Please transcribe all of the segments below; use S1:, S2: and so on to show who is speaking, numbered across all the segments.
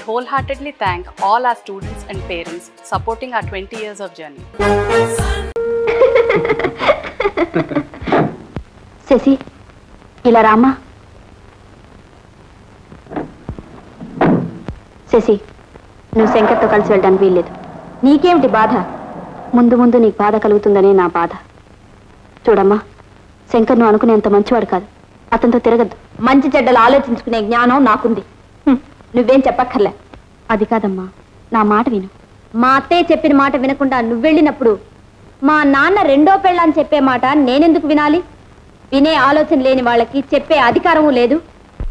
S1: wholeheartedly thank all our students and parents supporting our 20 years of journey.
S2: Shashi, ఇలా రామ్మా. శశి, నువ్వు శంకర్తో కలిసి వెళ్ళడానికి వీల్లేదు. నీకేమిటి బాధ? ముందు ముందు నీకు బాధ కలుగుతుందనే నా బాధ. చూడమ్మా, శంకర్ నువ్వు అనుకునేంత మంచివాడు కాదు. అతనితో తిరగద్దు. మంచి చెడ్డలు ఆలోచించుకునే జ్ఞానం నాకుంది. నువ్వేం చెప్పక్కర్లే. అది కాదమ్మా, నా మాట విను. మా అత్తయ్య చెప్పిన మాట వినకుండా నువ్వెళ్ళినప్పుడు మా నాన్న రెండో పెళ్ళని చెప్పే మాట నేనెందుకు వినాలి? వినే ఆలోచన లేని వాళ్ళకి చెప్పే అధికారము లేదు.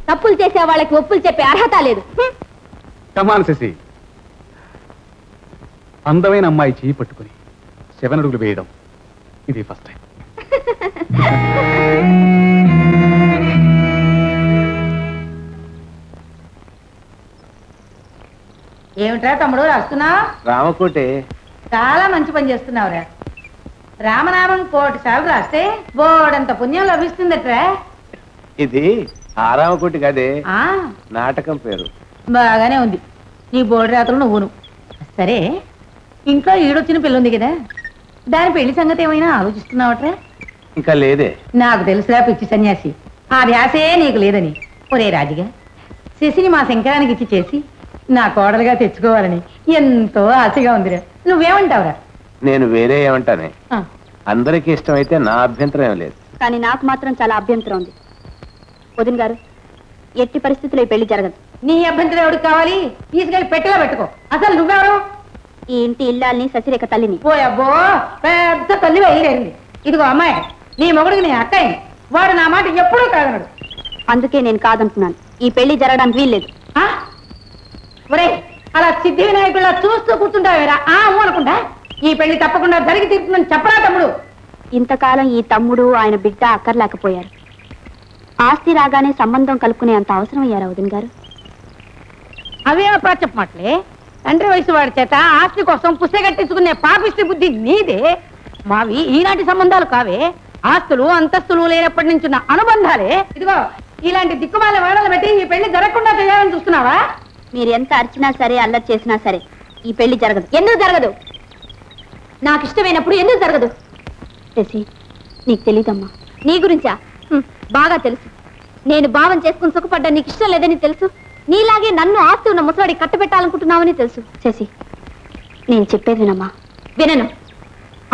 S2: తప్పులు చేసే వాళ్ళకి ఒప్పులు చెప్పే అర్హత లేదు.
S3: కమాన్ శశి, అందమైన అమ్మాయి చేయి పట్టుకుని 7 అడుగులు వేయడం ఇది ఫస్ట్ టైం.
S4: ఏమిట్రా తమ్ముడు రాస్తున్నా?
S5: రామకోటే.
S4: చాలా మంచి పని చేస్తున్నావురా. రామనామం 1,000 సార్లు రాస్తే బోడంత పుణ్యం లభిస్తుందట్రా.
S5: ఇది ఆ రామకోటి కదే, నాటకం పేరు.
S4: బాగానే ఉంది నీ బోడి రాత్రులు నువ్వును. సరే, ఇంట్లో ఈడొచ్చిన పిల్లుంది కదా, దాని పెళ్లి సంగతి ఏమైనా ఆలోచిస్తున్నావట్రా?
S5: ఇంకా లేదే.
S4: నాకు తెలుసురా పిచ్చి సన్యాసి, ఆ ధ్యాసే నీకు లేదని. ఒరే రాజుగా, శశిని మా శంకరానికి ఇచ్చి చేసి నా కోడలుగా తెచ్చుకోవాలని ఎంతో ఆశగా ఉందిరా. నువ్వేమంటావురా?
S5: నేను వేరే ఏమంటానే, అందరికీ ఇష్టమైతే నా అభ్యంతరం ఏం లేదు.
S2: కానీ నాకు మాత్రం చాలా అభ్యంతరం ఉంది. వదిన గారు, ఎట్టి పరిస్థితుల్లో ఈ పెళ్లి జరగదు.
S4: నీ అభ్యంతరం ఎవరికి కావాలి? తీసుకెళ్లి పెట్టెలో పెట్టుకో. అసలు నువ్వెవరు?
S2: ఈ ఇంటి ఇల్లాల్ని, శశిరేఖ తల్లిని.
S4: ఓ అబ్బో, పెద్ద తల్లి వెళ్ళేది. ఇదిగో అమ్మాయి, నీ మొగుడికి నీ అక్కయ్య, వాడు నా మాట ఎప్పుడూ కాదన్నాడు.
S2: అందుకే నేను కాదంటున్నాను. ఈ పెళ్లి జరగడానికి వీల్లేదు.
S4: ఒరే, అలా సిద్ధి వినాయకుల్లా చూస్తూ కూర్చుంటావేరా? అనుకుంటా ఈ పెళ్లి తప్పకుండా జరిగి తీరుతుందని చెప్పరా తమ్ముడు?
S2: ఇంతకాలం ఈ తమ్ముడు ఆయన బిడ్డ అక్కర్లేకపోయారు. ఆస్తి రాగానే సంబంధం కలుపుకునే అంత అవసరం అయ్యారా వదిన గారు?
S4: అవే చెప్పమాటలే. తండ్రి వయసు వాడి చేత ఆస్తి కోసం పుస్తకట్టించుకునే పాపిష్టి బుద్ధి నీదే. మావి ఈనాటి సంబంధాలు కావే, ఆస్తులు అంతస్తులు లేనప్పటి నుంచి ఉన్న అనుబంధాలే. ఇదిగో ఇలాంటి దిక్కుమాల వాడలు పెట్టి ఈ పెళ్లి జరగకుండా చేయాలని చూస్తున్నావా?
S2: మీరు ఎంత అరిచినా సరే, అల్లరి చేసినా సరే ఈ పెళ్లి జరగదు. ఎందుకు జరగదు? నాకు ఇష్టమైనప్పుడు ఎందుకు జరగదు? శశి, నీకు తెలీదమ్మా. నీ గురించా? బాగా తెలుసు. నేను భావం చేసుకుని సుఖపడ్డా నీకు ఇష్టం లేదని తెలుసు. నీలాగే నన్ను ఆస్తి ఉన్న ముసలాడి కట్టబెట్టాలనుకుంటున్నావని తెలుసు. శశి, నేను చెప్పేది వినమ్మా. వినను.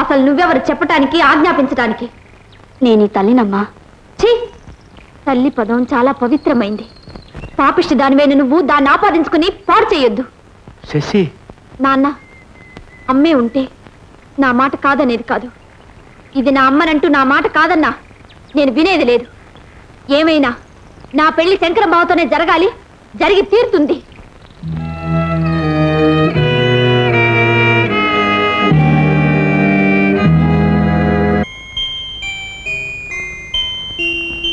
S2: అసలు నువ్వెవరు చెప్పటానికి, ఆజ్ఞాపించటానికి? నేను ఈ తల్లినమ్మా. ఛీ, తల్లి పదం చాలా పవిత్రమైంది. పాపిష్టి దానివైన నువ్వు దాన్ని ఆపాదించుకుని పాడు చేయొద్దు.
S5: శశి,
S2: నాన్న, అమ్మే ఉంటే నా మాట కాదనేది కాదు. ఇది నా అమ్మనంటూ నా మాట కాదన్నా నేను వినేది లేదు. ఏమైనా నా పెళ్లి శంకరం బావతోనే జరగాలి, జరిగి తీరుతుంది.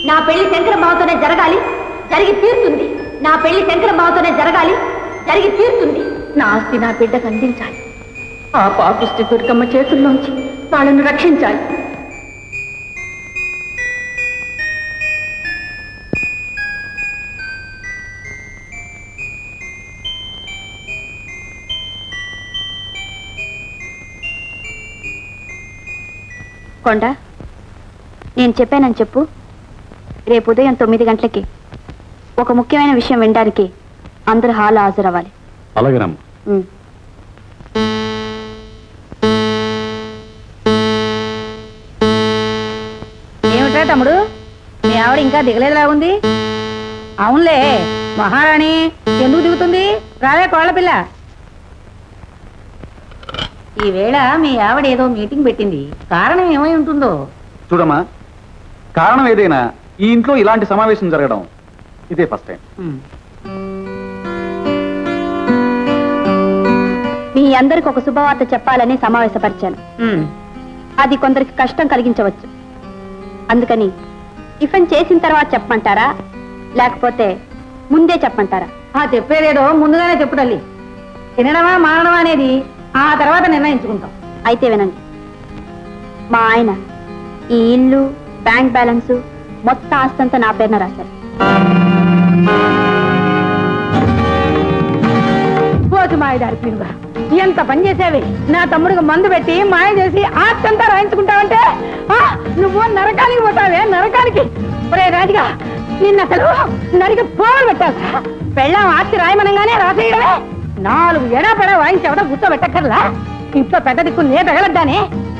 S2: నా పెళ్లి శంకరం బావతోనే జరగాలి, జరిగి తీరుతుంది. నా పెళ్లి శంకరం బావతోనే జరగాలి, జరిగి తీరుతుంది. నా ఆస్తి నా బిడ్డకు అందించాలి. ఆ పాపిష్టి దుర్గమ్మ చేతుల్లోంచి వాళ్ళను రక్షించాలి. కొండ, నేను చెప్పానని చెప్పు. రేపు ఉదయం 9 గంటలకి ఒక ముఖ్యమైన విషయం వినడానికి అందరూ హాల్ హాజరవ్వాలి.
S3: అలాగేనమ్మా.
S4: ఏమిట్రా తమ్ముడు, మీ ఆవిడ ఇంకా దిగలేదులా ఉంది? అవునులే, మహారాణి ఎందుకు దిగుతుంది? రాలే కోళ్ళ పిల్ల. ఈవేళ మీ ఆవిడ ఏదో మీటింగ్ పెట్టింది, కారణం ఏమై ఉంటుందో?
S3: చూడమ్మా, కారణం ఏదైనా ఈ ఇంట్లో ఇలాంటి సమావేశం జరగడం ఇదే ఫస్ట్ టైం.
S2: మీ అందరికి ఒక శుభవార్త చెప్పాలని సమావేశపరిచాను. అది కొందరికి కష్టం కలిగించవచ్చు. అందుకని టిఫిన్ చేసిన తర్వాత చెప్పమంటారా, లేకపోతే ముందే చెప్పమంటారా?
S4: చెప్పేదేదో ముందుగానే చెప్పు తల్లి. తినడమా మానడమా అనేది ఆ తర్వాత నిర్ణయించుకుంటాం.
S2: అయితే వినండి. మా ఆయన ఈ ఇల్లు, బ్యాంక్ బ్యాలెన్సు, మొత్తం ఆస్తంతా నా పేరున రాశారు.
S4: మాయదారి పిలుగా ఎంత పని చేసావి నా తమ్ముడికి మందు పెట్టి మాయ చేసి ఆస్తంతా రాయించుకుంటావంటే నువ్వు నరకానికి పోతావే నరకానికి. ఒరే రాజుగా నిన్న అసలు నరికి పోలు పెట్టావు. పెళ్ళాం ఆస్తి రాయమనంగానే రాసేయడమే. 4 ఎడాపెడా వాయించావట గుర్తోబెట్టక్కర్లా. ఇంట్లో పెద్ద దిక్కు నే తగలడ్డానే.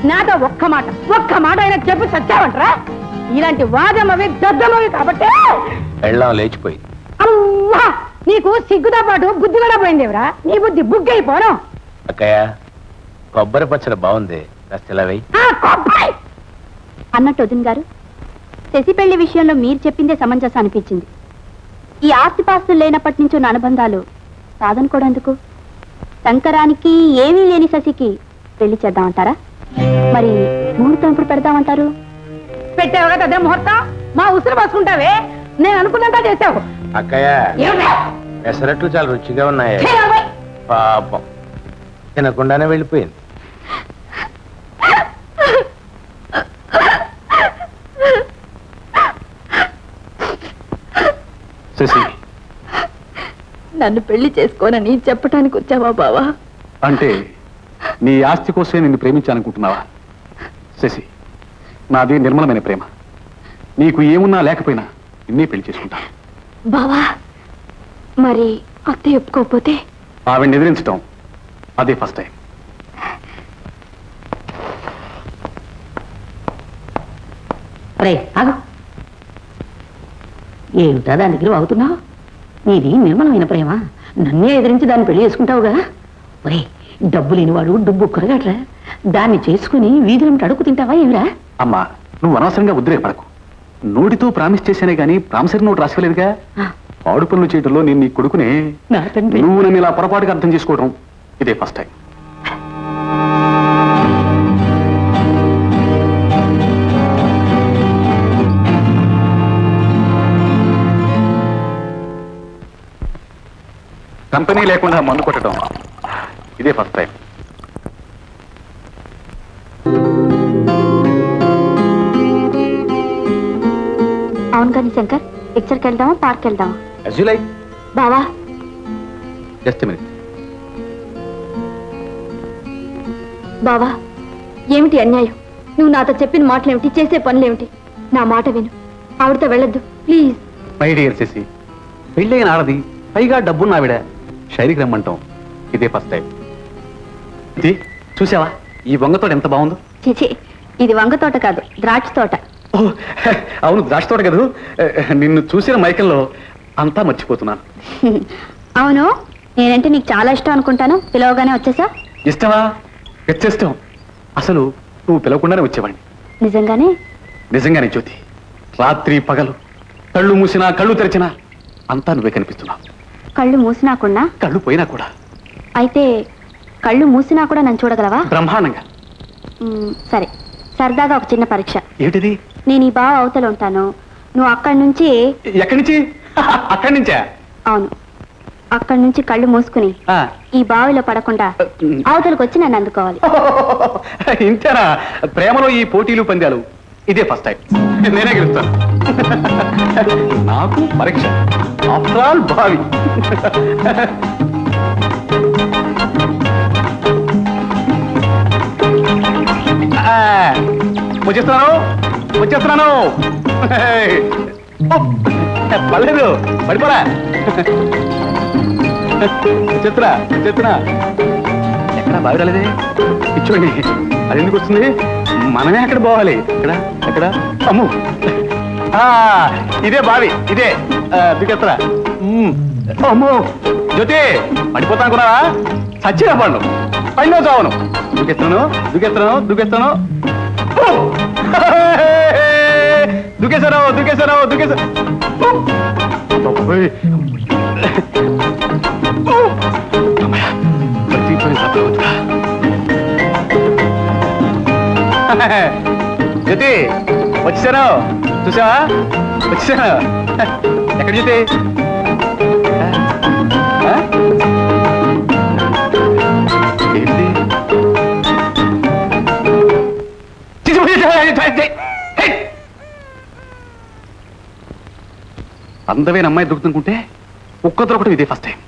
S4: నాతో ఒక్క మాట అయినా చెప్పి చచ్చావంటరా. ఇలాంటి వాదమవి దద్దమవి కాబట్టి
S5: పెళ్ళాం లేచిపోయి.
S4: అమ్మా నీకు సిగ్గుతో పాటు బుద్ధి కూడా పోయిందేవరా. నీ బుద్ధి బుగ్గైపోను.
S5: అక్కయ్య కొబ్బరి పచ్చడి బాగుంది,
S2: అన్నట్టు వదిన గారు, శశి పెళ్లి విషయంలో మీరు చెప్పిందే సమంజసం అనిపించింది. ఈ ఆస్తిపాస్తులు లేనప్పటి నుంచి ఉన్న అనుబంధాలు సాధనుకోవడానికి శంకరానికి ఏమీ లేని శశికి పెళ్లి చేద్దామంటారా? మరి ముహూర్తం ఎప్పుడు పెడదామంటారు?
S4: పెట్టావుగా అదే ముహూర్తం. మా ఉసురు పోసుకుంటావే. నేను అనుకున్నంతా చేసావు.
S5: అక్కయ్య పెసరట్లు చాలా రుచిగా ఉన్నాయి. పాపం తినకుండానే వెళ్ళిపోయింది.
S3: శశి,
S2: నన్ను పెళ్లి చేసుకోనని చెప్పటానికి వచ్చావా బావా?
S3: అంటే నీ ఆస్తి కోసమే నిన్ను ప్రేమించాలనుకుంటున్నావా? శశి, నాది నిర్మలమైన ప్రేమ. నీకు ఏమున్నా లేకపోయినా నిన్నే పెళ్లి చేసుకుంటా.
S2: బావా మరి అత్తయ్య ఒప్పుకోకపోతే?
S3: ఆవిడ్ని ఎదిరించటం అదే ఫస్ట్ టైం.
S4: అరే ఆగు. ఏమిటా దాని దగ్గర అవుతున్నావు? నీది నిర్మలమైన ప్రేమ. నన్నే ఎదిరించి దాన్ని పెళ్లి చేసుకుంటావుగా. ఒరే డబ్బు లేనివాడు డుబ్బు కొరగట్రా. దాన్ని చేసుకుని వీధులంటే అడుగు తింటావా ఏమిరా?
S3: అమ్మా, నువ్వు అనవసరంగా ఉద్రేకపడకు. నోటితో ప్రామిస్ చేశానే గానీ ప్రామిసరీ నోటు రాసుకోలేదుగా. పాడు పనులు చేయడంలో నేను నీ కొడుకునే. నువ్వు నన్ను ఇలా పొరపాటుగా అర్థం చేసుకోవడం ఇదే ఫస్ట్ టైం. కంపెనీ లేకుండా మందు కొట్టడం ఇదే ఫస్ట్ టైం.
S2: అవును కానీ శంకర్, పిక్చర్కి వెళ్దామా పార్క్ వెళ్దామా?
S3: బావా జస్ట్ మినిట్.
S2: బావా ఏమిటి అన్యాయం? నువ్వు నాతో చెప్పిన మాటలేమిటి, చేసే పనులేమిటి? నా మాట విను. ఆవిడతో వెళ్ళొద్దు ప్లీజ్.
S3: మై డియర్ శశి, పెళ్ళైన ఆడది, పైగా డబ్బున్న ఆవిడ షైరికి రమ్మంటాం ఇదే ఫస్ట్ టైం. ఇది చూసావా ఈ వంగ తోట ఎంత బాగుందో?
S2: చిచి, ఇది వంగ తోట కాదు, ద్రాక్ష తోట.
S3: అవును ద్రాక్ష తోట కదా. నిన్ను చూసిన మైకంలో అంతా మర్చిపోతున్నాను.
S2: అవును, నేనంటే నీకు చాలా ఇష్టం అనుకుంటాను. పిలవగానే వచ్చేసా?
S3: ఇష్టమా? ఇష్టం. అసలు నువ్వు పిలవకుండానే వచ్చేవాడిని.
S2: నిజంగానే?
S3: నిజంగానే జ్యోతి. రాత్రి పగలు కళ్ళు మూసినా కళ్ళు తెరిచినా అంతా నువ్వే కనిపిస్తున్నావు.
S2: కళ్ళు మూసినాకుండా?
S3: కళ్ళు పోయినా కూడా.
S2: అయితే కళ్ళు మూసినా కూడా నన్ను చూడగలవా?
S3: బ్రహ్మాండంగా.
S2: సరే, సరదాగా ఒక చిన్న పరీక్ష.
S3: ఏంటిది?
S2: నేను ఈ బావ అవతల ఉంటాను, నువ్వు అక్కడి నుంచి.
S3: ఎక్కడి నుంచి? అక్కడి నుంచా?
S2: అవును, అక్కడి నుంచి కళ్ళు మూసుకుని ఈ బావిలో పడకుండా అవతలకు వచ్చి నన్ను అందుకోవాలి.
S3: ఇంతేనా? ప్రేమలో ఈ పోటీలు పందాలు ఇదే ఫస్ట్ టైం. నేనే గెలుస్తాను. నాకు పరీక్ష, ఆఫ్టర్ ఆల్ బావి. వచ్చేస్తున్నాను. పర్లేదు, పడిపోరా. చెత్తురా ఎక్కడ బావి రాలేదే. ఇచ్చోండి, అది ఎందుకు వస్తుంది? మనమే అక్కడ పోవాలి. ఎక్కడ? అమ్ము, ఇదే బావి, ఇదే. దిగెత్తరా. అమ్మో జ్యోతి, పడిపోతా అనుకున్నావా? సచ్చిగా పండు పైన చావను. దూకేస్తాను. దూకేశాను. జ్యోతి వచ్చేసాను, చూసావా? వచ్చేసాను. ఎక్కడ జ్యోతి? అందమైన అమ్మాయి దొరుకుతుంటే ఒక్క దొరకడం ఇదే ఫస్ట్ టైం.